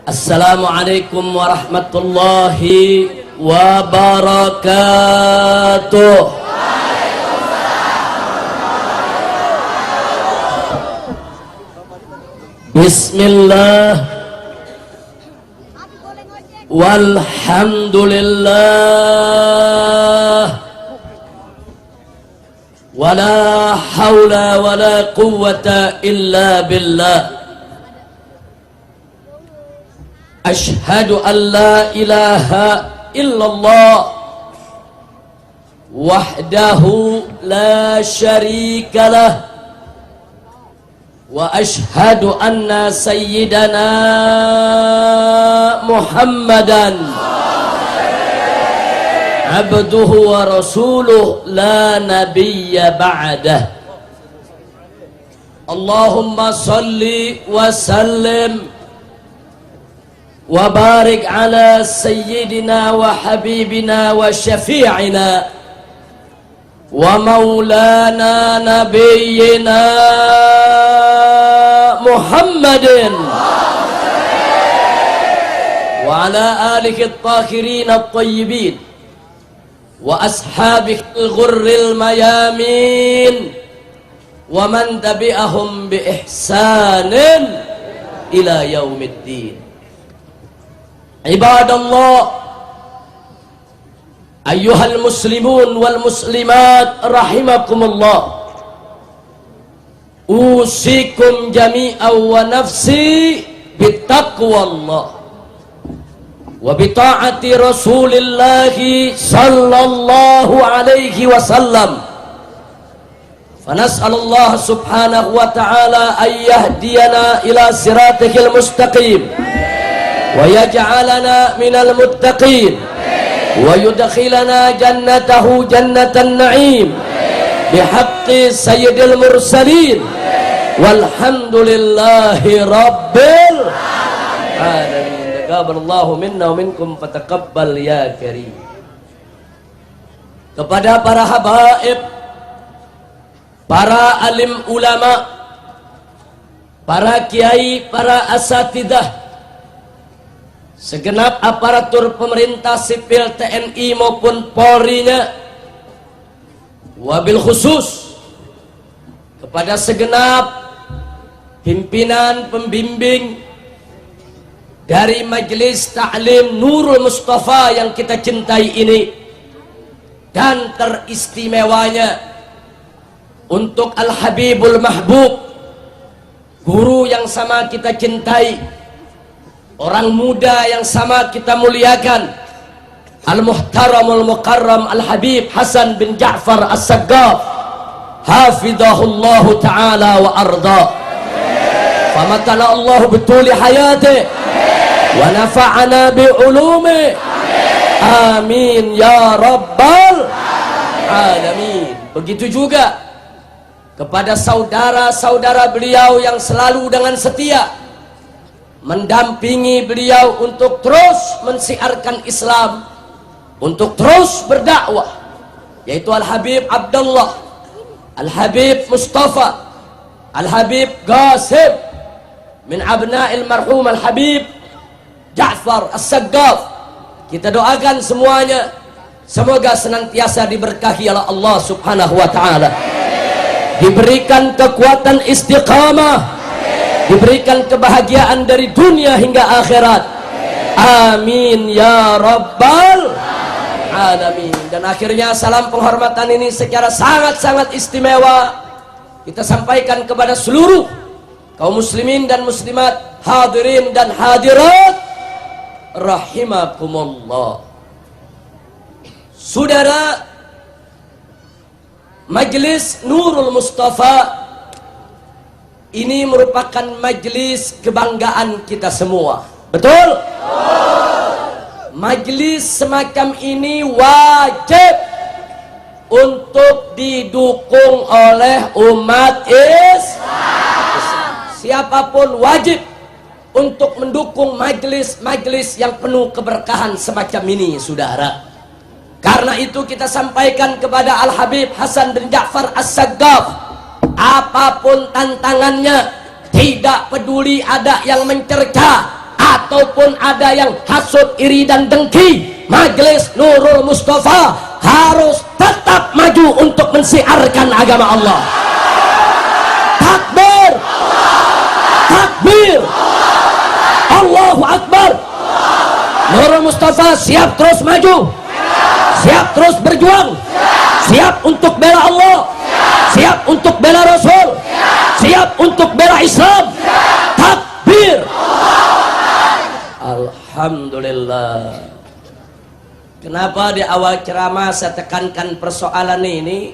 Assalamualaikum warahmatullahi wabarakatuh. Bismillah walhamdulillah wala hawla wala quwwata illa billah. Ashhadu an la ilaha illallah wahdahu la syarika lah wa ashhadu anna sayyidana Muhammadan abduhu wa rasuluh la nabiyya ba'dah. Allahumma salli wa sallim wa barik ala sayyidina wa habibina wa syafi'ina wa maulana nabiyyina Muhammadin wa ala alihi at-tahirin at-tayyibin wa ashabihi al-ghurril mayamin wa man tabi'ahum bi ihsanin ila yaumiddin. Ibadallah, ayyuhal muslimun wal muslimat rahimakumullah, usikum jami'an wa nafsi bittaqwallah wa bita'ati rasulillahi sallallahu alaihi wasallam. Fanas'alullah subhanahu wa ta'ala an yahdiyana ila siratihil mustaqim wa yaj'alana minal muttaqin wa yudkhilana jannatahu jannatan na'im bihaqqi sayyidil mursalin walhamdulillahi rabbil alamin. Taqabbalallahu minna wa minkum fataqabbal ya karim. Kepada para habaib, para alim ulama, para kiai, para asatidah, segenap aparatur pemerintah sipil TNI maupun Polri-nya, wabil khusus kepada segenap pimpinan pembimbing dari Majelis Ta'lim Nurul Mustafa yang kita cintai ini, dan teristimewanya untuk Al-Habibul Mahbub, guru yang sama kita cintai, orang muda yang sama kita muliakan, Al-Muhtaramul Mukarram Al-Habib Hasan bin Ja'far As-Saggaf, hafidhahullahu ta'ala wa arda. Famatana Allah bituli hayati wa nafa'ana bi'ulumi, amin ya rabbal alamin. Begitu juga kepada saudara-saudara beliau yang selalu dengan setia mendampingi beliau untuk terus mensiarkan Islam, untuk terus berdakwah, yaitu Al-Habib Abdullah, Al-Habib Mustafa, Al-Habib Qasim min abna'il marhum Al-Habib Ja'far As-Saggaf. Kita doakan semuanya semoga senantiasa diberkahi oleh Allah subhanahu wa ta'ala, diberikan kekuatan istiqamah, diberikan kebahagiaan dari dunia hingga akhirat, amin ya rabbal alamin. Dan akhirnya salam penghormatan ini secara sangat-sangat istimewa kita sampaikan kepada seluruh kaum muslimin dan muslimat, hadirin dan hadirat rahimakumullah. Saudara, Majelis Nurul Mustafa ini merupakan majelis kebanggaan kita semua. Betul? Majelis semacam ini wajib untuk didukung oleh umat Islam. Siapapun wajib untuk mendukung majelis-majelis yang penuh keberkahan semacam ini, saudara. Karena itu kita sampaikan kepada Al-Habib Hasan bin Ja'far As-Saggaf, apapun tantangannya, tidak peduli ada yang mencerca, ataupun ada yang hasut, iri dan dengki, Majelis Nurul Mustafa harus tetap maju untuk mensiarkan agama Allah. Takbir, takbir, Allahu Akbar. Nurul Mustafa siap terus maju, siap terus berjuang, siap untuk bela Allah, siap untuk bela Rasul, siap untuk bela Islam. Takbir. Alhamdulillah. Kenapa di awal ceramah saya tekankan persoalan ini?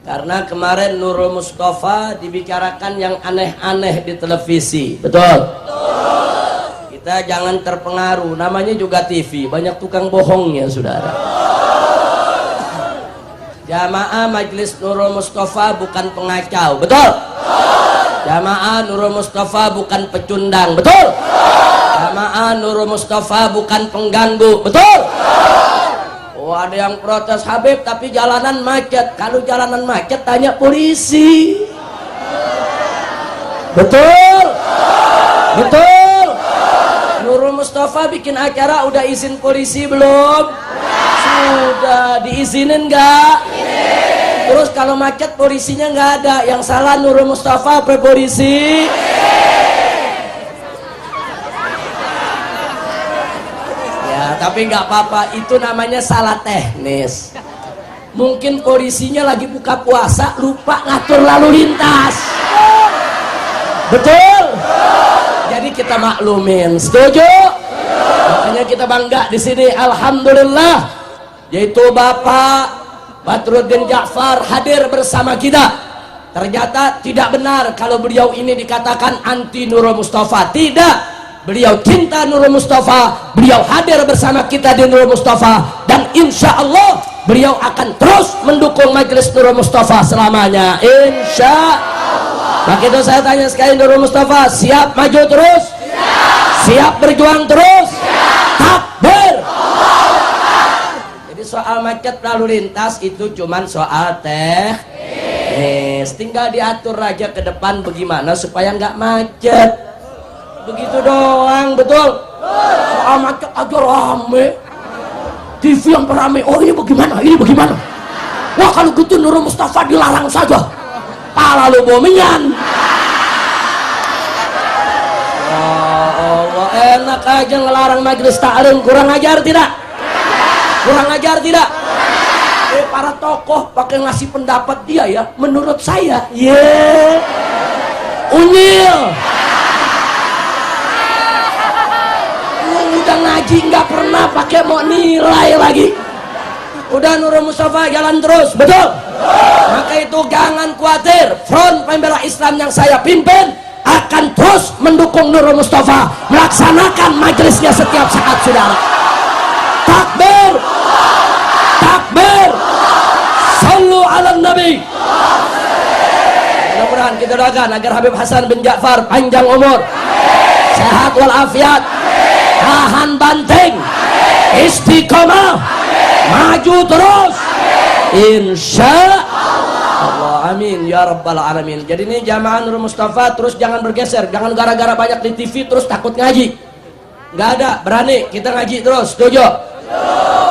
Karena kemarin Nurul Mustafa dibicarakan yang aneh-aneh di televisi. Betul? Kita jangan terpengaruh, namanya juga TV, banyak tukang bohongnya, saudara. Jamaah Majelis Nurul Mustafa bukan pengacau, betul? Jamaah Nurul Mustafa bukan pecundang, betul? Jamaah Nurul Mustafa bukan pengganggu, betul? Oh, ada yang protes, Habib tapi jalanan macet. Kalau jalanan macet tanya polisi. Betul? Betul? Nurul Mustafa bikin acara udah izin polisi belum? Sudah. Diizinin enggak? Terus kalau macet polisinya nggak ada, yang salah Nurul Mustafa apa polisi? Ya tapi nggak apa-apa, itu namanya salah teknis. Mungkin polisinya lagi buka puasa lupa ngatur lalu lintas. Betul? Jadi kita maklumin, setuju? Makanya kita bangga di sini, alhamdulillah, yaitu Bapak Badruddin Ja'far hadir bersama kita. Ternyata tidak benar kalau beliau ini dikatakan anti Nurul Mustafa. Tidak, beliau cinta Nurul Mustafa, beliau hadir bersama kita di Nurul Mustafa, dan insya Allah beliau akan terus mendukung Majelis Nurul Mustafa selamanya, insya Allah. Maka itu saya tanya sekali, Nurul Mustafa siap maju terus? Siap berjuang terus? Takbir. Soal macet lalu lintas itu cuman soal teknis, tinggal diatur aja ke depan bagaimana supaya nggak macet, begitu doang. Betul? Soal macet aja rame, TV yang rame, oh ini bagaimana, ini bagaimana. Wah kalau gitu Nurul Mustafa dilarang saja, pala lu bomingan. Allah, enak aja ngelarang majelis taklim, kurang ajar tidak? Kurang ajar tidak? Para tokoh pakai ngasih pendapat dia ya, menurut saya unyil. Udah ngaji nggak pernah pakai mau nilai lagi. Udah Nurul Mustafa jalan terus, betul? Maka itu jangan khawatir, Front Pembela Islam yang saya pimpin akan terus mendukung Nurul Mustafa melaksanakan majelisnya setiap saat, saudara. Takbir, takbir, sallu ala nabi. Mudah-mudahan kita doakan agar Habib Hasan bin Ja'far panjang umur, sehat walafiat, tahan banting, istiqomah, maju terus, insya Allah, amin ya rabbal alamin. Jadi ini jamaah Nurul Mustafa terus jangan bergeser, jangan gara-gara banyak di TV terus takut ngaji. Nggak ada, berani kita ngaji terus, setuju?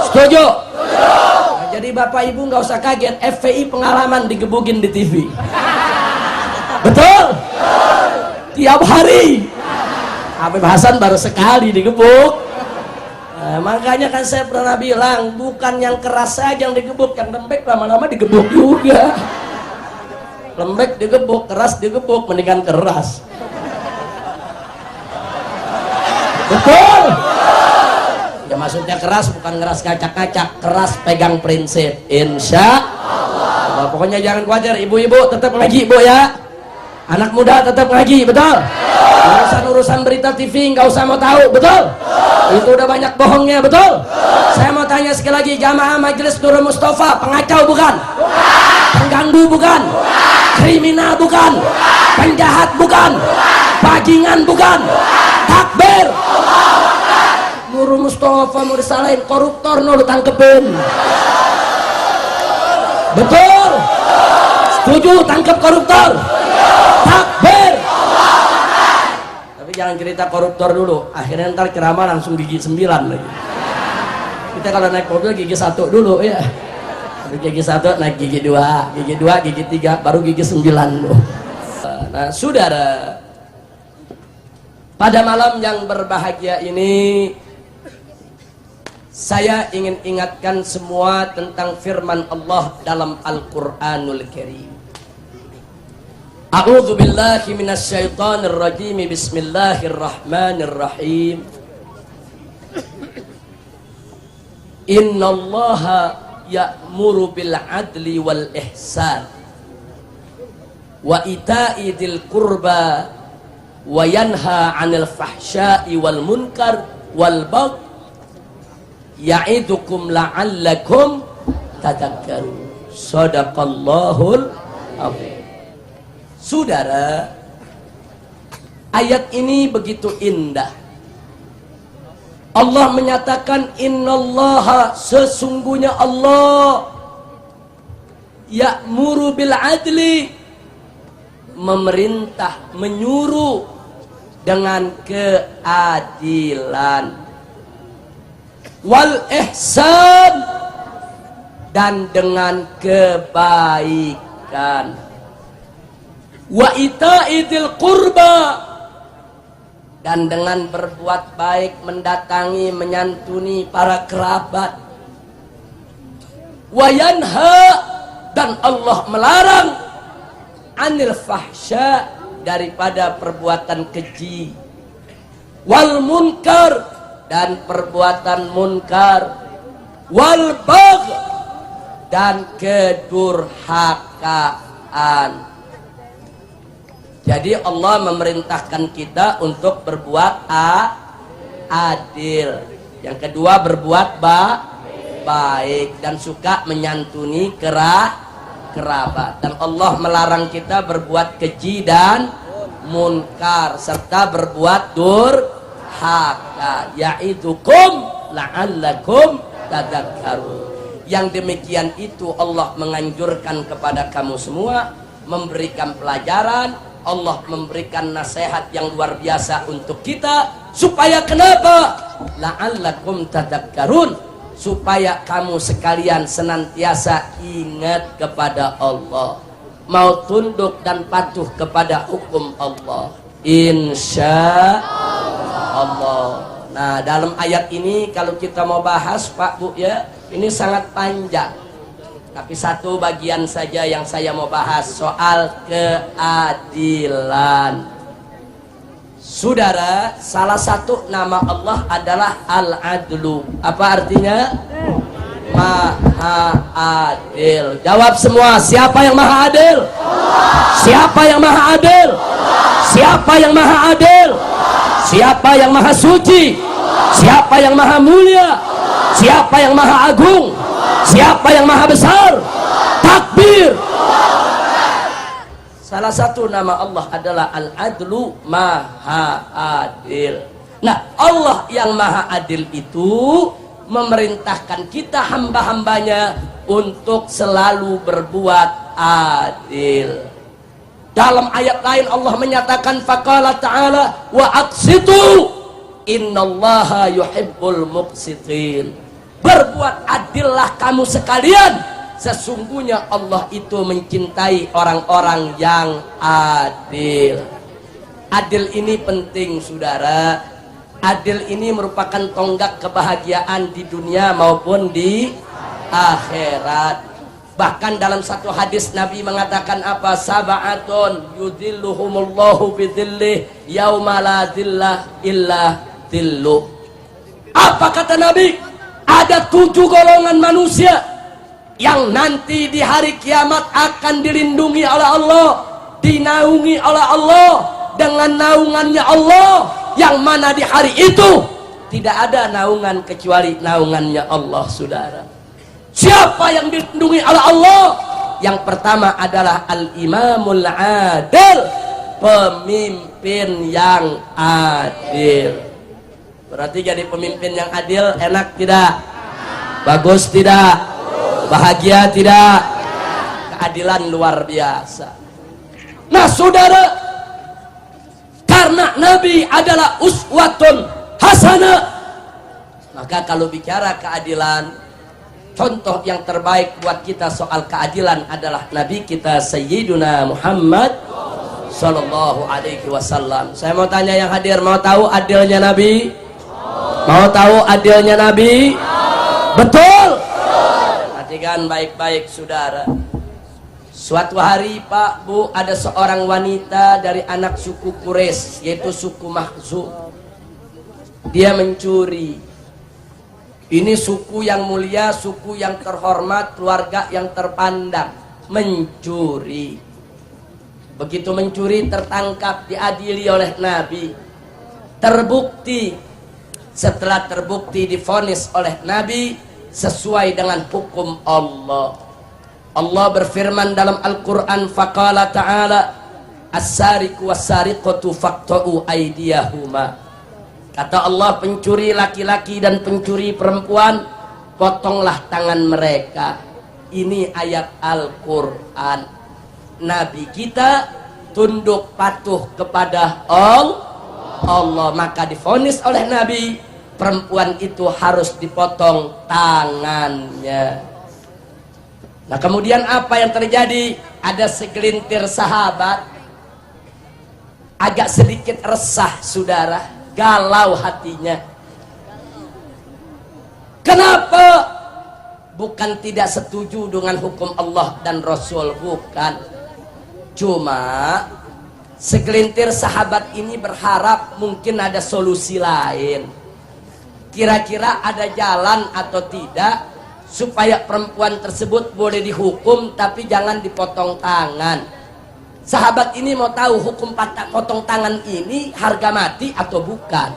Setuju? Nah, jadi bapak ibu nggak usah kaget, FPI pengalaman digebukin di TV. Betul? Tiap hari. Habib Hasan baru sekali digebuk. Nah, makanya kan saya pernah bilang, bukan yang keras saja yang digebuk, yang lembek lama-lama digebuk juga. Lembek digebuk, keras digebuk, mendingan keras. Betul? Ya maksudnya keras bukan keras ngacak-ngacak, keras pegang prinsip, insya Allah. Pokoknya jangan khawatir, ibu-ibu tetap ngaji bu ya, anak muda tetap ngaji, betul? Urusan-urusan berita TV nggak usah mau tahu, betul? Itu udah banyak bohongnya, betul? Saya mau tanya sekali lagi, jamaah Majelis Nurul Mustafa pengacau bukan? Pengganggu bukan? Kriminal bukan? Penjahat bukan? Bajingan bukan? Takbir. Nurul Mustafa mau disalahin koruptor, no lu tangkepin. Betul? Setuju tangkep koruptor? Takbir. Tapi jangan cerita koruptor dulu, akhirnya ntar ceramah langsung gigi 9 lagi. Kita kalau naik mobil gigi 1 dulu ya, habis gigi 1 naik gigi 2, gigi 3, baru gigi 9 loh. Nah saudara, pada malam yang berbahagia ini saya ingin ingatkan semua tentang firman Allah dalam Al-Quranul Karim. A'udzu billahi minasyaitonir rajim. Bismillahirrahmanirrahim. Innallaha ya'muru bil adli wal ihsan wa ita'i dzil qurba wa yanha 'anil fahsya'i wal munkar wal baghi ya'idukum la'allakum tadhakkarun. Shadaqallahul azim. Saudara, ayat ini begitu indah. Allah menyatakan innallaha, sesungguhnya Allah ya'muru bil adli, memerintah, menyuruh dengan keadilan, wal ihsan, dan dengan kebaikan, wa ita'idil qurba, dan dengan berbuat baik, mendatangi, menyantuni para kerabat, wa yanha, dan Allah melarang, anil fahsya, daripada perbuatan keji, wal munkar, dan perbuatan munkar, wal bagh, dan kedurhakaan. Jadi Allah memerintahkan kita untuk berbuat adil. Yang kedua berbuat baik dan suka menyantuni kerabat. Dan Allah melarang kita berbuat keji dan munkar serta berbuat durhaka. Ya'idukum la'allakum tadhakkarun. Yang demikian itu Allah menganjurkan kepada kamu semua, memberikan pelajaran. Allah memberikan nasihat yang luar biasa untuk kita, supaya kenapa? La'allakum tadhakkarun, supaya kamu sekalian senantiasa ingat kepada Allah, mau tunduk dan patuh kepada hukum Allah, insya Allah. Nah dalam ayat ini kalau kita mau bahas Pak Bu ya, ini sangat panjang. Tapi satu bagian saja yang saya mau bahas, soal keadilan. Saudara, salah satu nama Allah adalah Al-Adlu. Apa artinya? Maha Adil. Jawab semua, siapa yang Maha Adil? Siapa yang Maha Adil? Siapa yang Maha Adil? Siapa yang Maha Suci? Siapa yang Maha Mulia? Siapa yang Maha Agung? Siapa yang Maha Besar? Takbir. Salah satu nama Allah adalah Al-Adlu, Maha Adil. Nah Allah yang Maha Adil itu memerintahkan kita hamba-hambanya untuk selalu berbuat adil. Dalam ayat lain Allah menyatakan faqala ta'ala wa aqsitu innallaha yuhibbul muqsitin. Berbuat adillah kamu sekalian, sesungguhnya Allah itu mencintai orang-orang yang adil. Adil ini penting saudara. Adil ini merupakan tonggak kebahagiaan di dunia maupun di akhirat. Bahkan dalam satu hadis Nabi mengatakan apa? Sab'atun yudhilluhumullahu bidhillih yauma la dhillah illa dhilluh. Apa kata Nabi? Ada 7 golongan manusia yang nanti di hari kiamat akan dilindungi oleh Allah, dinaungi oleh Allah dengan naungannya Allah, yang mana di hari itu tidak ada naungan kecuali naungannya Allah. Saudara, siapa yang dilindungi oleh Allah? Yang pertama adalah Al-Imamul Adil, pemimpin yang adil. Berarti jadi pemimpin yang adil enak tidak? Bagus tidak? Bahagia tidak? Keadilan luar biasa. Nah saudara, karena Nabi adalah uswatun hasanah. Maka kalau bicara keadilan, contoh yang terbaik buat kita soal keadilan adalah Nabi kita Sayyiduna Muhammad Sallallahu Alaihi Wasallam. Saya mau tanya yang hadir, mau tahu adilnya Nabi? Mau tahu adilnya Nabi? Betul? Perhatikan baik-baik saudara. Suatu hari Pak Bu, ada seorang wanita dari anak suku Quraisy, yaitu suku Makhzum. Dia mencuri. Ini suku yang mulia, suku yang terhormat, keluarga yang terpandang. Mencuri. Begitu mencuri tertangkap, diadili oleh Nabi. Terbukti. Setelah terbukti divonis oleh Nabi sesuai dengan hukum Allah. Allah berfirman dalam Al-Quran, faqala ta'ala as-sariqu was-sariqatu faqta'u aydiyahuma. Kata Allah, pencuri laki-laki dan pencuri perempuan, potonglah tangan mereka. Ini ayat Al-Quran. Nabi kita tunduk patuh kepada Allah, maka divonis oleh Nabi, perempuan itu harus dipotong tangannya. Nah kemudian apa yang terjadi? Ada segelintir sahabat agak sedikit resah saudara, galau hatinya. Kenapa? Bukan tidak setuju dengan hukum Allah dan Rasul, bukan. Cuma segelintir sahabat ini berharap mungkin ada solusi lain. Kira-kira ada jalan atau tidak supaya perempuan tersebut boleh dihukum tapi jangan dipotong tangan. Sahabat ini mau tahu hukum potong tangan ini harga mati atau bukan.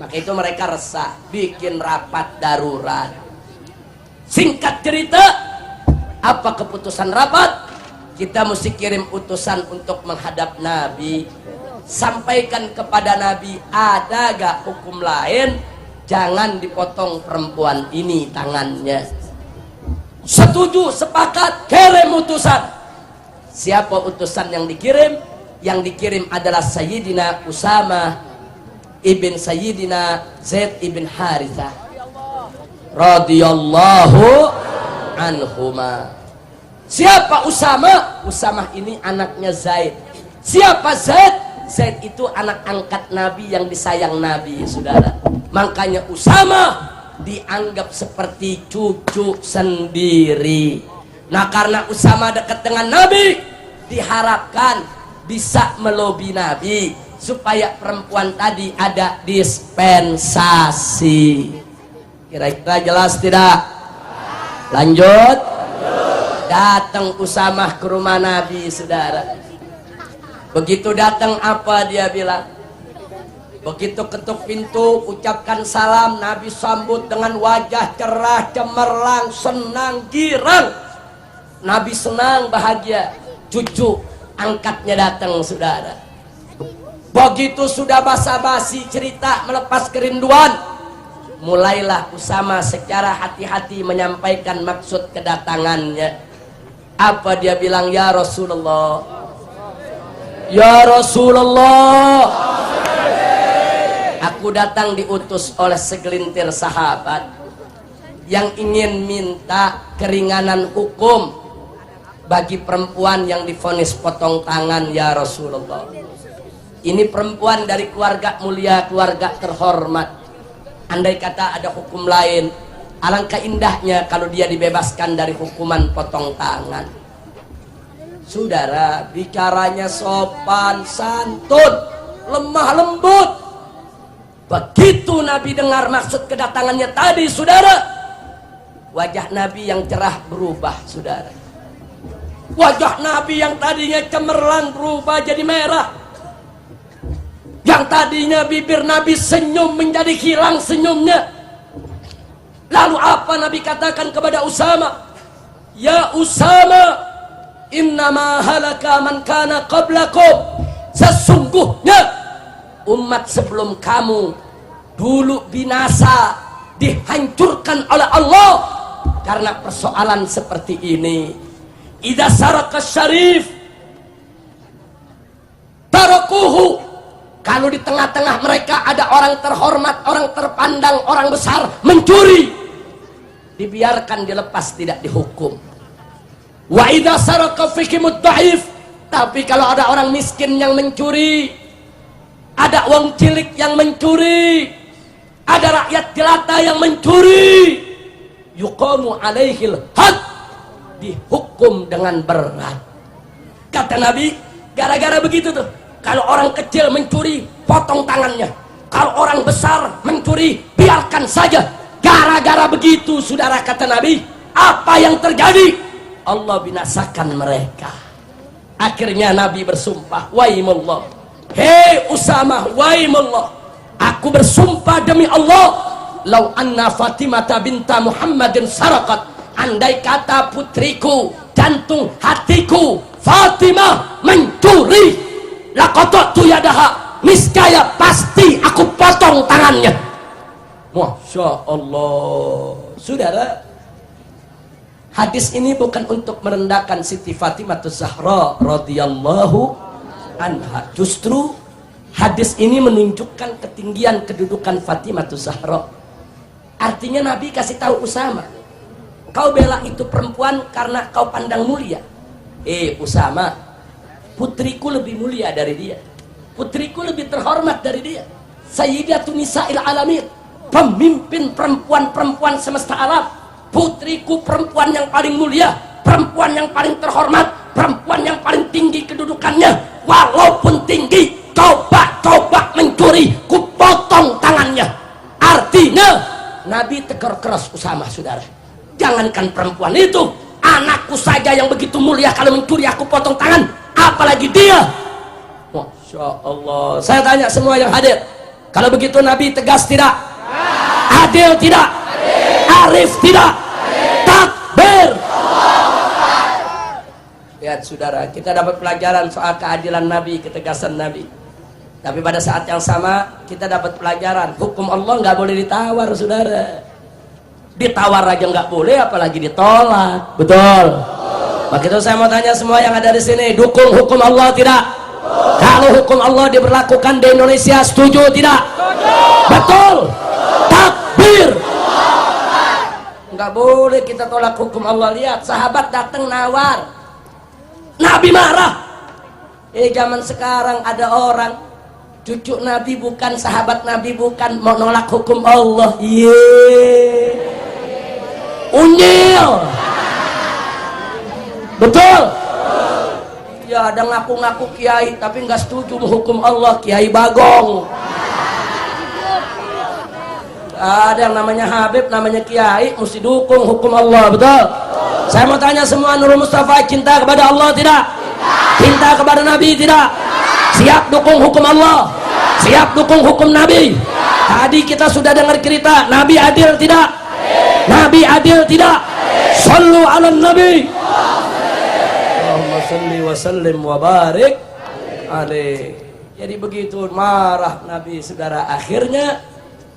Maka itu mereka resah, bikin rapat darurat. Singkat cerita, apa keputusan rapat? Kita mesti kirim utusan untuk menghadap Nabi. Sampaikan kepada Nabi, ada gak hukum lain? Jangan dipotong perempuan ini tangannya. Setuju, sepakat, kirim utusan. Siapa utusan yang dikirim? Yang dikirim adalah Sayyidina Usama ibn Sayyidina Zaid ibn Harithah radhiyallahu anhuma. Siapa Usama? Usama ini anaknya Zaid. Siapa Zaid? Zaid itu anak angkat Nabi yang disayang Nabi, saudara. Makanya Usama dianggap seperti cucu sendiri. Nah karena Usama dekat dengan Nabi, diharapkan bisa melobi Nabi supaya perempuan tadi ada dispensasi. Kira-kira jelas tidak? Lanjut. Datang Usama ke rumah Nabi, saudara. Begitu datang apa dia bilang? Begitu ketuk pintu, ucapkan salam, Nabi sambut dengan wajah cerah, cemerlang, senang, girang. Nabi senang, bahagia. Cucu angkatnya datang, saudara. Begitu sudah basa-basi cerita, melepas kerinduan, mulailah Usama secara hati-hati menyampaikan maksud kedatangannya. Apa dia bilang? Ya Rasulullah, ya Rasulullah, aku datang diutus oleh segelintir sahabat yang ingin minta keringanan hukum bagi perempuan yang divonis potong tangan. Ya Rasulullah, ini perempuan dari keluarga mulia, keluarga terhormat. Andai kata ada hukum lain, alangkah indahnya kalau dia dibebaskan dari hukuman potong tangan. Saudara, bicaranya sopan, santun, lemah lembut. Begitu Nabi dengar maksud kedatangannya tadi, saudara, wajah Nabi yang cerah berubah, saudara. Wajah Nabi yang tadinya cemerlang berubah jadi merah. Yang tadinya bibir Nabi senyum menjadi hilang senyumnya. Lalu apa Nabi katakan kepada Usama? Ya Usama, innama halaka man kana qablakum. Sesungguhnya umat sebelum kamu dulu binasa, dihancurkan oleh Allah karena persoalan seperti ini. Idza saraka syarif tarakuhu, Kalau di tengah-tengah mereka ada orang terhormat, orang terpandang, orang besar mencuri, dibiarkan, dilepas, tidak dihukum. Wa idza saraka fikimud dhaif. Tapi kalau ada orang miskin yang mencuri, ada wong cilik yang mencuri, ada rakyat jelata yang mencuri, yuqamu alaihil had, dihukum dengan berat. Kata Nabi, gara-gara begitu tuh, kalau orang kecil mencuri, potong tangannya. Kalau orang besar mencuri, biarkan saja. Gara-gara begitu, saudara, kata Nabi, apa yang terjadi? Allah binasakan mereka. Akhirnya Nabi bersumpah, waimullah, hei Usamah, waimullah, aku bersumpah demi Allah, lau anna Fatimah binta Muhammadin sarakat, andai kata putriku, jantung hatiku Fatimah mencuri, laqata'tu yadaha, niscaya pasti aku potong tangannya. Masya Allah. Saudara, hadis ini bukan untuk merendahkan Siti Fatimah Zahra radhiyallahu anha. Justru hadis ini menunjukkan ketinggian kedudukan Fatimah Zahra. Artinya Nabi kasih tahu Usama, kau bela itu perempuan karena kau pandang mulia. Usama, putriku lebih mulia dari dia, putriku lebih terhormat dari dia. Sayyidatun Nisa'il Alamin, pemimpin perempuan-perempuan semesta alam. Putriku perempuan yang paling mulia, perempuan yang paling terhormat, perempuan yang paling tinggi kedudukannya. Walaupun tinggi, coba mencuri, ku potong tangannya. Artinya Nabi tegur keras Usama, saudara, jangankan perempuan itu, anakku saja yang begitu mulia, kalau mencuri aku potong tangan, apalagi dia. Masya Allah. Saya tanya semua yang hadir, kalau begitu Nabi tegas tidak? Adil tidak? Arif tidak? Takbir. Lihat saudara, kita dapat pelajaran soal keadilan Nabi, ketegasan Nabi. Tapi pada saat yang sama kita dapat pelajaran, hukum Allah nggak boleh ditawar, saudara. Ditawar aja nggak boleh, apalagi ditolak. Betul. Maka itu saya mau tanya semua yang ada di sini, dukung hukum Allah tidak? Kalau hukum Allah diberlakukan di Indonesia, setuju tidak? Betul. Takbir. Nggak boleh kita tolak hukum Allah. Lihat, sahabat datang nawar, Nabi marah. Zaman sekarang ada orang, cucu Nabi bukan, sahabat Nabi bukan, mau nolak hukum Allah. Unyil. Betul. Ya, ada ngaku-ngaku kiai tapi nggak setuju hukum Allah. Kiai Bagong. Ada yang namanya Habib, namanya kiai, mesti dukung hukum Allah. Betul. Saya mau tanya semua, Nurul Mustafa cinta kepada Allah tidak? Cinta kepada Nabi tidak? Siap dukung hukum Allah? Siap dukung hukum Nabi? Tadi kita sudah dengar cerita, Nabi adil tidak? Nabi adil tidak? Sallu ala Nabi. Allahumma salli wa sallim wa barik alaih. Jadi begitu marah Nabi, saudara. Akhirnya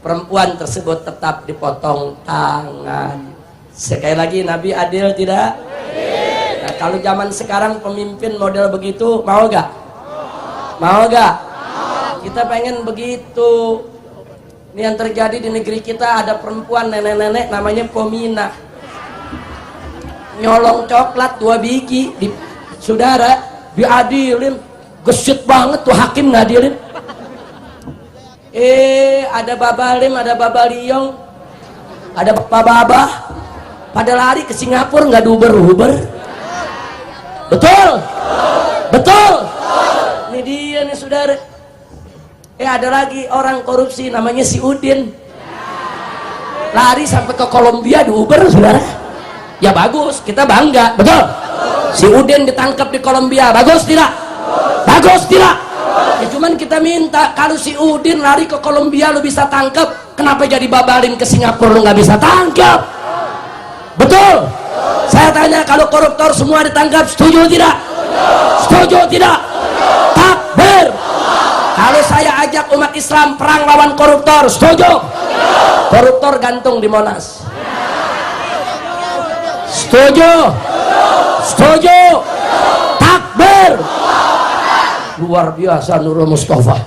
perempuan tersebut tetap dipotong tangan. Sekali lagi, Nabi adil tidak? Nah, kalau zaman sekarang pemimpin model begitu, mau gak? Mau gak? Kita pengen begitu. Ini yang terjadi di negeri kita, ada perempuan nenek-nenek namanya Pomina, nyolong coklat 2 biji di, saudara, diadilin. Gesit banget tuh hakim ngadilin. Ada babalim, ada babaliong, ada babah, pada lari ke Singapura, nggak diuber-uber. Betul, betul. Ini dia nih, saudara. Ada lagi orang korupsi namanya si Udin, lari sampai ke Kolombia diuber, saudara. Ya bagus, kita bangga, betul. Si Udin ditangkap di Kolombia, bagus tidak? Bagus tidak? Ya cuman kita minta, kalau si Udin lari ke Kolombia lu bisa tangkap, kenapa jadi babalin ke Singapura lu nggak bisa tangkap? Betul. Saya tanya, kalau koruptor semua ditangkap, setuju tidak? Setuju tidak? Takbir. Kalau saya ajak umat Islam perang lawan koruptor, setuju? Koruptor gantung di Monas. Setuju? Setuju? Takbir. Luar biasa Nurul Mustafa.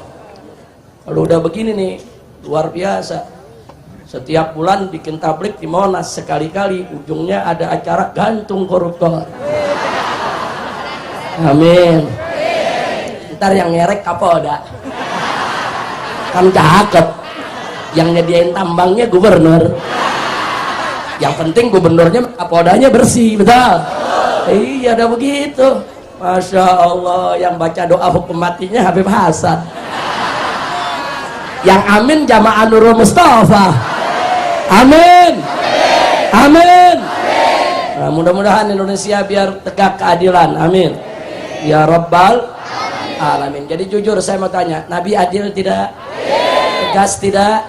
Kalau udah begini nih, luar biasa. Setiap bulan bikin tablik di Monas sekali-kali, ujungnya ada acara gantung koruptor. Amin. Ntar yang ngerek Kapolda. Kan cakep. Yang nyediain tambangnya gubernur. Yang penting gubernurnya Kapoldanya bersih, betul? Iya, ada begitu. Masya Allah, yang baca doa hukum matinya Habib Hasan. Yang amin jamaah Nurul Mustafa. Amin. Amin. Nah, mudah-mudahan Indonesia biar tegak keadilan. Amin. Ya Rabbal Alamin. Jadi jujur saya mau tanya, Nabi adil tidak? Tegas tidak?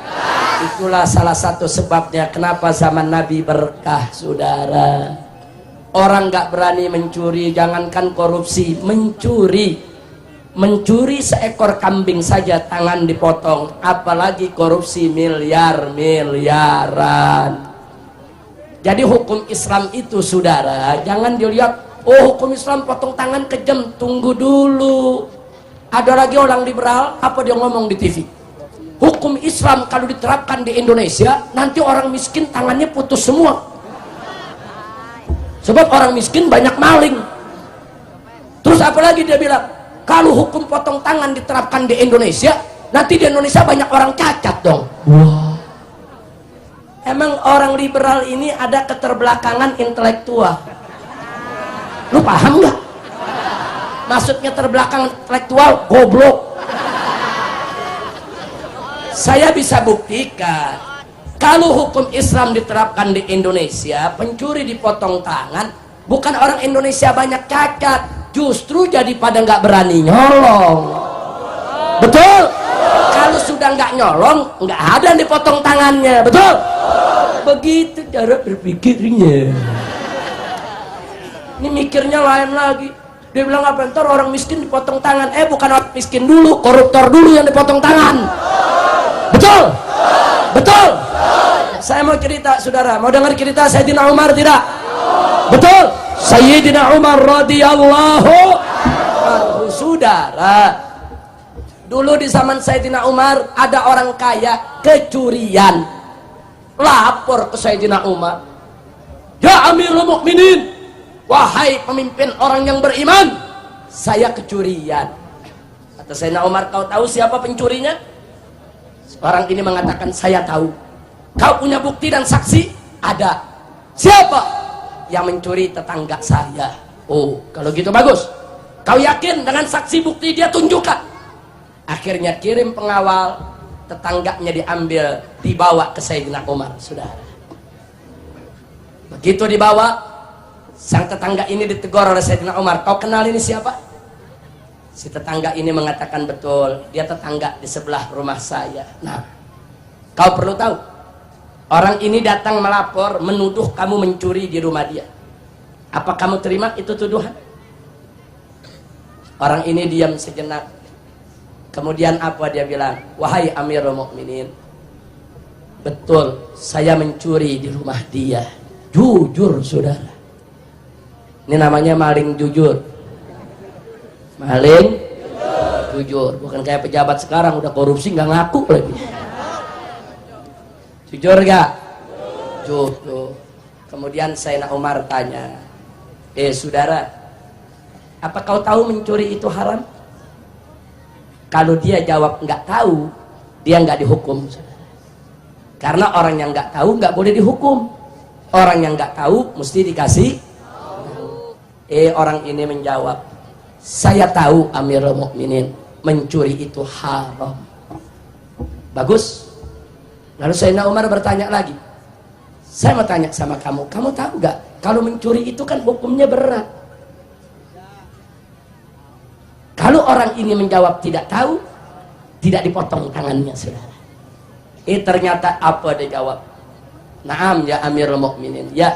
Itulah salah satu sebabnya kenapa zaman Nabi berkah, saudara. Orang gak berani mencuri, jangankan korupsi, mencuri seekor kambing saja tangan dipotong, apalagi korupsi miliar-miliaran. Jadi hukum Islam itu, saudara, jangan dilihat, oh hukum Islam potong tangan kejam. Tunggu dulu, ada lagi orang liberal, apa dia ngomong di TV, hukum Islam kalau diterapkan di Indonesia nanti orang miskin tangannya putus semua, sebab orang miskin banyak maling. Terus apa lagi dia bilang, kalau hukum potong tangan diterapkan di Indonesia, nanti di Indonesia banyak orang cacat dong. Wah. Emang orang liberal ini ada keterbelakangan intelektual. Lu paham nggak? Maksudnya terbelakang intelektual, goblok. Saya bisa buktikan, kalau hukum Islam diterapkan di Indonesia, pencuri dipotong tangan, bukan orang Indonesia banyak cacat, justru jadi pada nggak berani nyolong. Betul? Kalau sudah nggak nyolong, nggak ada yang dipotong tangannya. Betul? Begitu cara berpikirnya. Ini mikirnya lain lagi. Dia bilang apa, ntar orang miskin dipotong tangan. Bukan orang miskin dulu, koruptor dulu yang dipotong tangan. Betul? Betul? Saya mau cerita, saudara. Mau dengar cerita Sayyidina Umar tidak? Betul? Sayyidina Umar radhiyallahu anhu, saudara. Dulu di zaman Sayyidina Umar ada orang kaya kecurian. Lapor ke Sayyidina Umar, ya Amirul Mukminin, wahai pemimpin orang yang beriman, saya kecurian. Kata Sayyidina Umar, kau tahu siapa pencurinya? Orang ini mengatakan, saya tahu. Kau punya bukti dan saksi? Ada. Siapa? Yang mencuri tetangga saya. Oh, kalau gitu bagus. Kau yakin dengan saksi bukti dia tunjukkan? Akhirnya kirim pengawal, tetangganya diambil, dibawa ke Sayyidina Umar, saudara. Begitu dibawa, sang tetangga ini ditegur oleh Sayyidina Umar, kau kenal ini siapa? Si tetangga ini mengatakan, betul, dia tetangga di sebelah rumah saya. Nah, kau perlu tahu, orang ini datang melapor, menuduh kamu mencuri di rumah dia. Apa kamu terima itu tuduhan? Orang ini diam sejenak. Kemudian apa dia bilang? Wahai Amirul Mukminin, betul, saya mencuri di rumah dia. Jujur, saudara. Ini namanya maling jujur. Maling jujur. Bukan kayak pejabat sekarang udah korupsi nggak ngaku lagi. Jujur gak? Jujur. Kemudian Sayyidina Umar tanya, saudara, apa kau tahu mencuri itu haram? Kalau dia jawab nggak tahu, dia nggak dihukum. Karena orang yang nggak tahu nggak boleh dihukum. Orang yang nggak tahu mesti dikasih. Orang ini menjawab, saya tahu Amirul Mukminin, mencuri itu haram. Bagus. Lalu Sayyidina Umar bertanya lagi, saya mau tanya sama kamu, kamu tahu nggak kalau mencuri itu kan hukumnya berat? Kalau orang ini menjawab tidak tahu, tidak dipotong tangannya, saudara. Ternyata apa dia jawab? Naam ya Amirul Mukminin. Ya,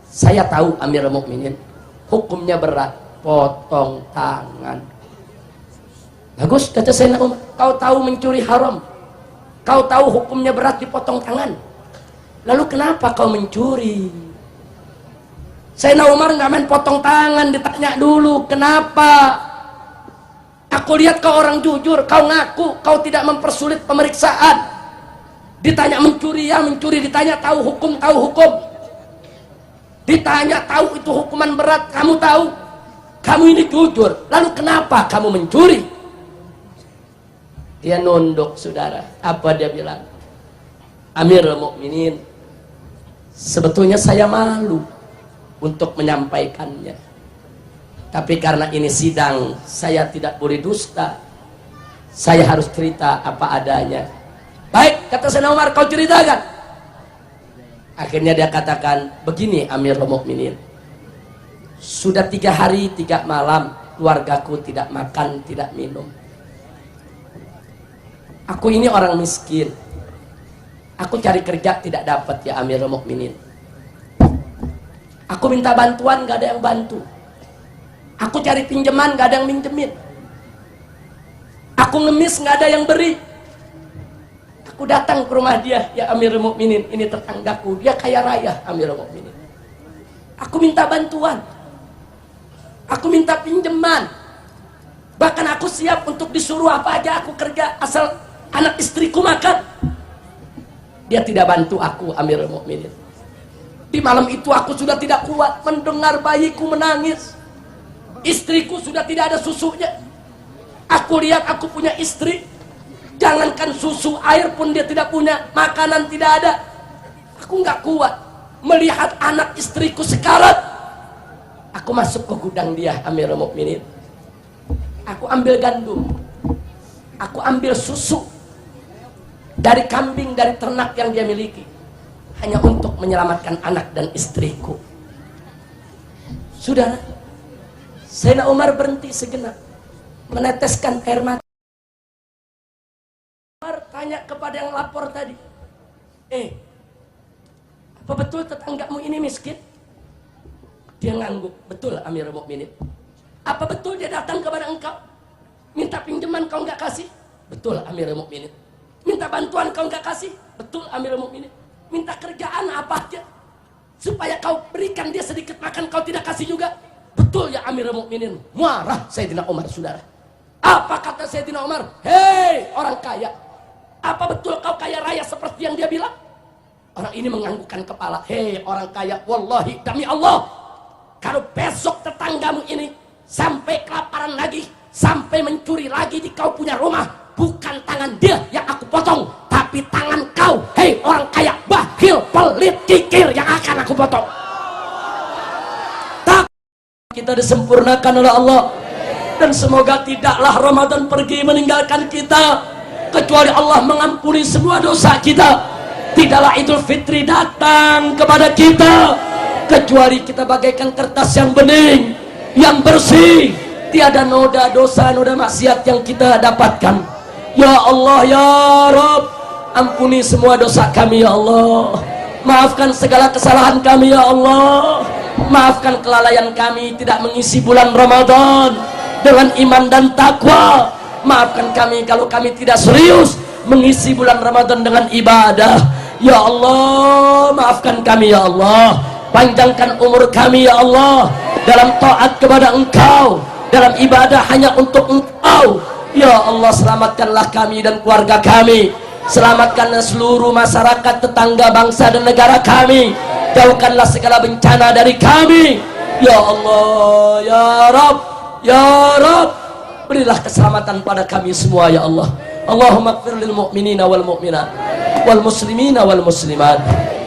saya tahu Amirul Mukminin, hukumnya berat, potong tangan. Bagus, kata Sayyidina Umar. Kau tahu mencuri haram, kau tahu hukumnya berat, dipotong tangan. Lalu kenapa kau mencuri? Sayyidina Umar nggak main potong tangan, ditanya dulu kenapa. Aku lihat kau orang jujur, kau ngaku, kau tidak mempersulit pemeriksaan. Ditanya mencuri, ya mencuri. Ditanya tahu hukum, tahu hukum. Ditanya tahu itu hukuman berat, kamu tahu. Kamu ini jujur, lalu kenapa kamu mencuri? Dia nunduk, saudara. Apa dia bilang? Amirul Mukminin, sebetulnya saya malu untuk menyampaikannya, tapi karena ini sidang, saya tidak boleh dusta. Saya harus cerita apa adanya. Baik, kata Sayyidina Umar, kau ceritakan. Akhirnya dia katakan, begini Amirul Mukminin, sudah 3 hari 3 malam keluargaku tidak makan, tidak minum. Aku ini orang miskin. Aku cari kerja tidak dapat ya Amirul Mukminin. Aku minta bantuan gak ada yang bantu. Aku cari pinjaman gak ada yang minjemin. Aku ngemis gak ada yang beri. Aku datang ke rumah dia, ya Amirul Mukminin, ini tetanggaku, dia kaya raya Amirul Mukminin. Aku minta bantuan. Aku minta pinjaman. Bahkan aku siap untuk disuruh apa aja aku kerja asal anak istriku makan. Dia tidak bantu aku Amirul Mukminin. Di malam itu aku sudah tidak kuat mendengar bayiku menangis. Istriku sudah tidak ada susunya. Aku lihat aku punya istri, jangankan susu, air pun dia tidak punya, makanan tidak ada. Aku nggak kuat melihat anak istriku sekarat. Aku masuk ke gudang dia Amirul Mukminin. Aku ambil gandum, aku ambil susu dari kambing, dari ternak yang dia miliki, hanya untuk menyelamatkan anak dan istriku. Saudara, Sayyidina Umar berhenti sejenak, meneteskan air mata. Umar tanya kepada yang lapor tadi, apa betul tetanggamu ini miskin? Dia ngangguk, betul Amirul Mukminin. Apa betul dia datang kepada engkau, minta pinjaman kau nggak kasih? Betul Amirul Mukminin. Minta bantuan kau nggak kasih? Betul Amirul Mukminin. Minta kerjaan apa aja supaya kau berikan dia sedikit makan, kau tidak kasih juga? Betul ya Amirul Mukminin. Marah Sayyidina Umar, saudara. Apa kata Sayyidina Umar? Hei orang kaya, apa betul kau kaya raya seperti yang dia bilang? Orang ini menganggukkan kepala. Hei orang kaya, wallahi demi Allah, kalau besok tetanggamu ini sampai kelaparan lagi, sampai mencuri lagi di kau punya rumah, bukan tangan dia yang aku potong, tapi tangan kau, hei orang kaya, bakhil, pelit, kikir, yang akan aku potong. Tak, kita disempurnakan oleh Allah, dan semoga tidaklah Ramadan pergi meninggalkan kita kecuali Allah mengampuni semua dosa kita. Tidaklah Idul Fitri datang kepada kita kecuali kita bagaikan kertas yang bening, yang bersih, tiada noda dosa, noda maksiat yang kita dapatkan. Ya Allah ya Rabb, ampuni semua dosa kami ya Allah. Maafkan segala kesalahan kami ya Allah. Maafkan kelalaian kami tidak mengisi bulan Ramadan dengan iman dan takwa. Maafkan kami kalau kami tidak serius mengisi bulan Ramadan dengan ibadah. Ya Allah, maafkan kami ya Allah. Panjangkan umur kami ya Allah dalam taat kepada Engkau, dalam ibadah hanya untuk Engkau. Ya Allah, selamatkanlah kami dan keluarga kami. Selamatkanlah seluruh masyarakat, tetangga, bangsa dan negara kami. Jauhkanlah segala bencana dari kami. Ya Allah, ya Rabb, ya Rabb, berilah keselamatan pada kami semua ya Allah. Allahumma ighfir lil mu'minina wal mu'minat wal muslimina wal muslimat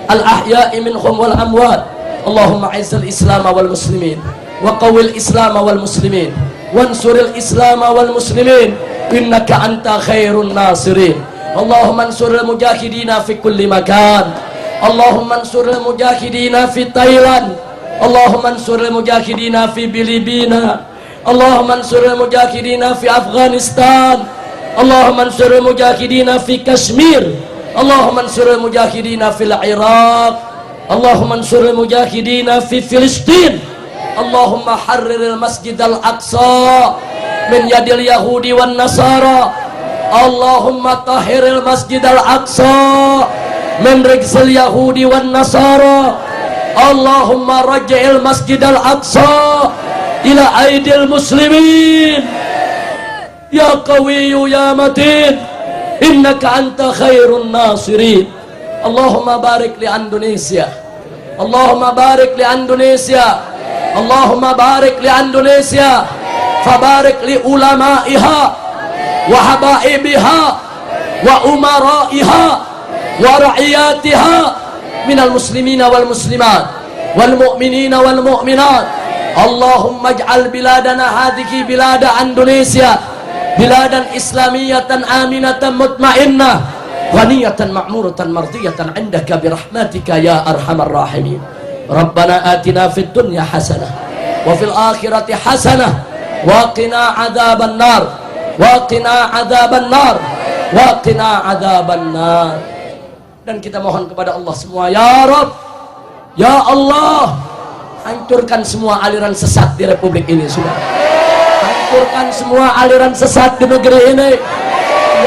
al ahya'i minhum wal amwat. Allahumma izzil islam wal muslimin wa qawwil islam wal muslimin wansuril islam wal muslimin innaka anta khairun nasirin. Allahumma ansuril mujahidina fi kulli makan. Allahumma ansuril mujahidina fi Thailand. Allahumma ansuril mujahidina fi Filipina. Allahumma ansuril mujahidina fi Afghanistan. Allahumma ansuril mujahidina fi Kashmir. Allahumma ansuril mujahidina fil Iraq. Allahumma ansuril mujahidina fi Filistin. Allahumma harriril masjid al-aqsa min yadil yahudi wan nasara. Allahumma tahhiril masjid al-aqsa min rijzil yahudi wan nasara. Allahumma raj'il masjid al-aqsa ila aidil muslimin. ya Qawiyyu ya Matin, innaka anta khairun nasirin. Allahumma barik li Indonesia, Allahumma barik li Indonesia, Allahumma barik li Indonesia, fabarik li ulama'iha wa habaibiha wa umaraiha wa ra'iyatiha minal muslimina wal muslimat wal mu'minina wal mu'minat. Allahumma ij'al biladana hadhihi bilada Indonesia biladan islamiyatan aminatan mutmainnah ghaniyatan ma'muratan mardiyatan 'indaka birahmatika ya arhamar rahimin. Rabbana atina fid dunya hasanah wa fil akhirati hasanah wa qina adzaban nar wa qina adzaban nar wa qina adzaban nar. Dan kita mohon kepada Allah semua, ya Rabb, ya Allah, hancurkan semua aliran sesat di republik ini. Sudah hancurkan semua aliran sesat di negeri ini.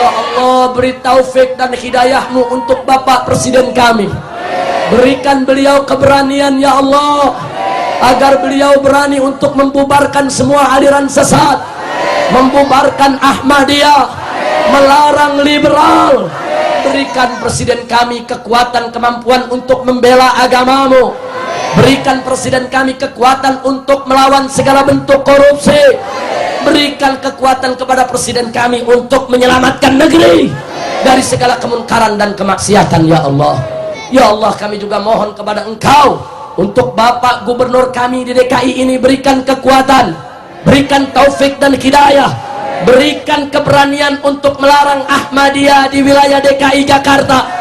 Ya Allah, beri taufik dan hidayahmu untuk Bapak Presiden kami. Berikan beliau keberanian ya Allah, agar beliau berani untuk membubarkan semua aliran sesat, membubarkan Ahmadiyah, melarang liberal. Berikan Presiden kami kekuatan kemampuan untuk membela agamamu. Berikan Presiden kami kekuatan untuk melawan segala bentuk korupsi. Berikan kekuatan kepada Presiden kami untuk menyelamatkan negeri dari segala kemungkaran dan kemaksiatan ya Allah. Ya Allah, kami juga mohon kepada Engkau untuk Bapak Gubernur kami di DKI ini, berikan kekuatan, berikan taufik dan hidayah, berikan keberanian untuk melarang Ahmadiyah di wilayah DKI Jakarta.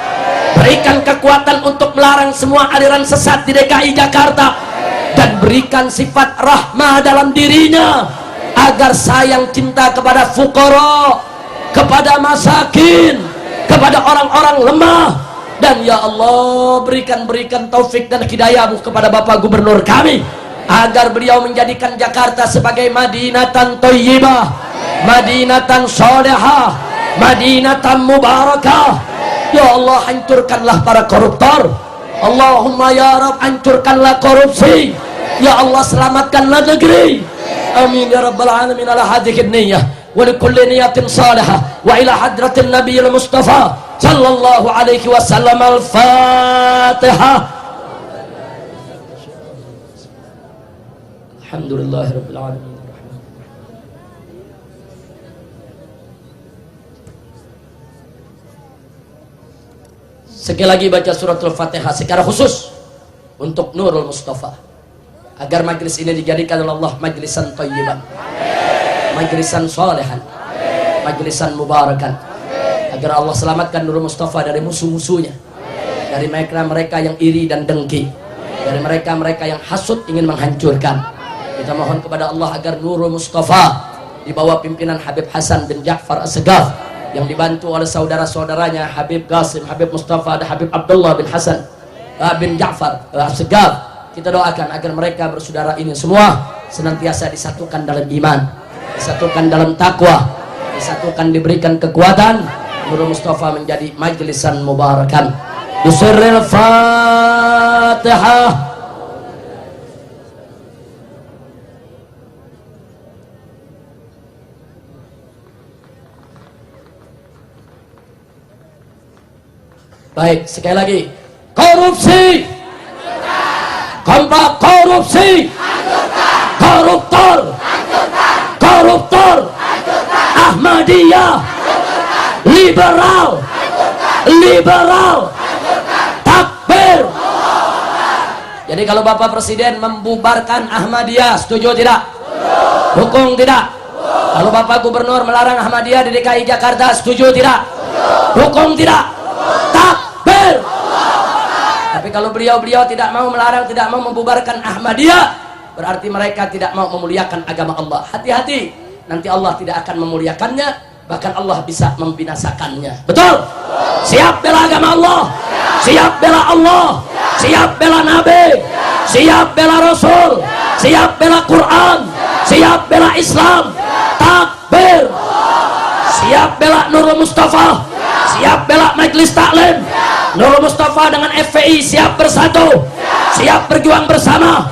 Berikan kekuatan untuk melarang semua aliran sesat di DKI Jakarta, dan berikan sifat rahmah dalam dirinya agar sayang cinta kepada fuqara, kepada masakin, kepada orang-orang lemah. Dan ya Allah, berikan taufik dan hidayahmu kepada Bapak Gubernur kami, agar beliau menjadikan Jakarta sebagai Madinatan Thayyibah, Madinatan Salihah, Madinatan Mubarakah. Ya Allah, hancurkanlah para koruptor. Allahumma ya Rabb, hancurkanlah korupsi. Ya Allah, selamatkanlah negeri. Amin ya rabbal alamin. Ala hadhihi niyyah wa li kulli niyatin salihah wa ila hadratin nabiyil mustafa sallallahu alaihi wasallam. Al-Fatihah. Alhamdulillahirabbil alamin. Sekali lagi baca suratul Fatihah secara khusus untuk Nurul Mustafa, agar majlis ini dijadikan oleh Allah majlisan thayyiban, majlisan solehan, majlisan mubarakan, agar Allah selamatkan Nurul Mustafa dari musuh-musuhnya, dari mereka yang iri dan dengki, dari mereka yang hasud ingin menghancurkan. Kita mohon kepada Allah agar Nurul Mustafa di bawah pimpinan Habib Hasan bin Ja'far As-Segaf, yang dibantu oleh saudara-saudaranya Habib Qasim, Habib Mustafa, dan Habib Abdullah bin Hasan bin Ja'far As-Segaf, kita doakan agar mereka bersaudara ini semua senantiasa disatukan dalam iman, disatukan dalam takwa, disatukan, diberikan kekuatan. Nurul Mustafa menjadi majlisan mubarakan. Bisirril Fatihah. Baik, sekali lagi, korupsi, kompak korupsi, koruptor, Ahmadiyah, liberal, takbir. Jadi kalau Bapak Presiden membubarkan Ahmadiyah, setuju tidak? Dukung tidak? Kalau Bapak Gubernur melarang Ahmadiyah di DKI Jakarta, setuju tidak? Dukung tidak? Takbir. Tapi kalau beliau tidak mau melarang, tidak mau membubarkan Ahmadiyah, berarti mereka tidak mau memuliakan agama Allah. Hati-hati, nanti Allah tidak akan memuliakannya, bahkan Allah bisa membinasakannya. Betul? Siap bela agama Allah, siap bela Allah, siap bela Nabi, siap bela Rasul, siap bela Quran, siap bela Islam. Takbir. Siap bela Nurul Mustafa, siap bela Majelis Taklim. Nurul Mustafa dengan FPI siap bersatu, siap berjuang bersama.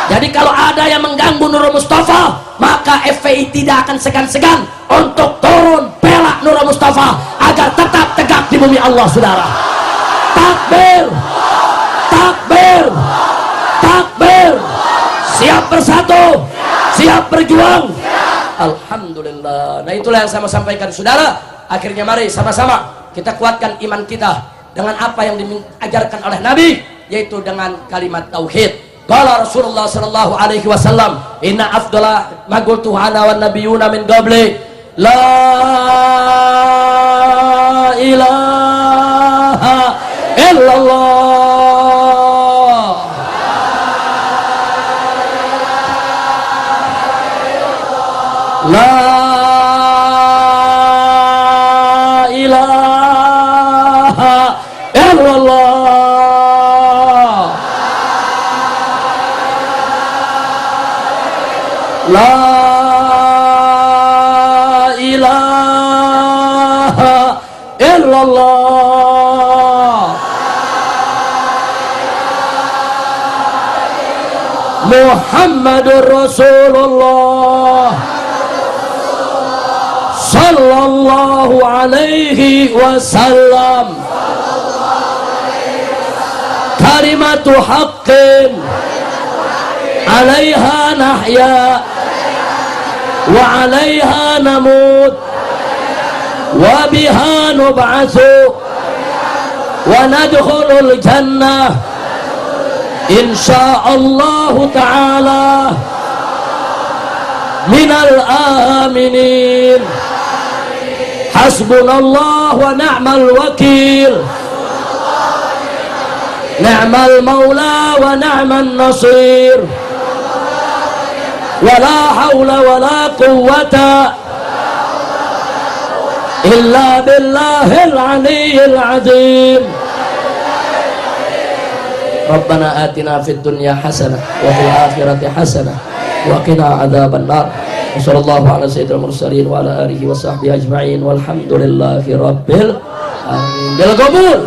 Jadi kalau ada yang mengganggu Nurul Mustafa, maka FPI tidak akan segan-segan untuk turun bela Nurul Mustafa agar tetap tegak di bumi Allah, saudara. Takbir, takbir, takbir. Siap bersatu, siap berjuang. Alhamdulillah. Nah, itulah yang saya mau sampaikan, saudara. Akhirnya mari sama-sama kita kuatkan iman kita dengan apa yang diajarkan oleh Nabi, yaitu dengan kalimat tauhid. Qala Rasulullah sallallahu alaihi wasallam, inna afdala ma qultu ana wan nabiyuna min qabli la ilaha illallah. La ilaha illallah. La ilaha illallah. Muhammadur Rasulullah sallallahu alaihi wasallam. Kalimatu haqqin alaiha nahya wa 'alaiha namut wa biha nub'atsu wa nadkhulul jannah insyaallah ta'ala minal aminin. Hasbunallah wa ni'mal wakil, ni'mal maula wa ni'man nasir. Wala hawla wala quwwata illa billahil aliyyil azim. Rabbana atina fid dunya hasanah wa fil akhirati hasanah wa qina adzaban nar. Wassallallahu ala sayyidil mursalin wa ala alihi wa sahbihi ajma'in walhamdulillahi rabbil alamin. Bil qabul.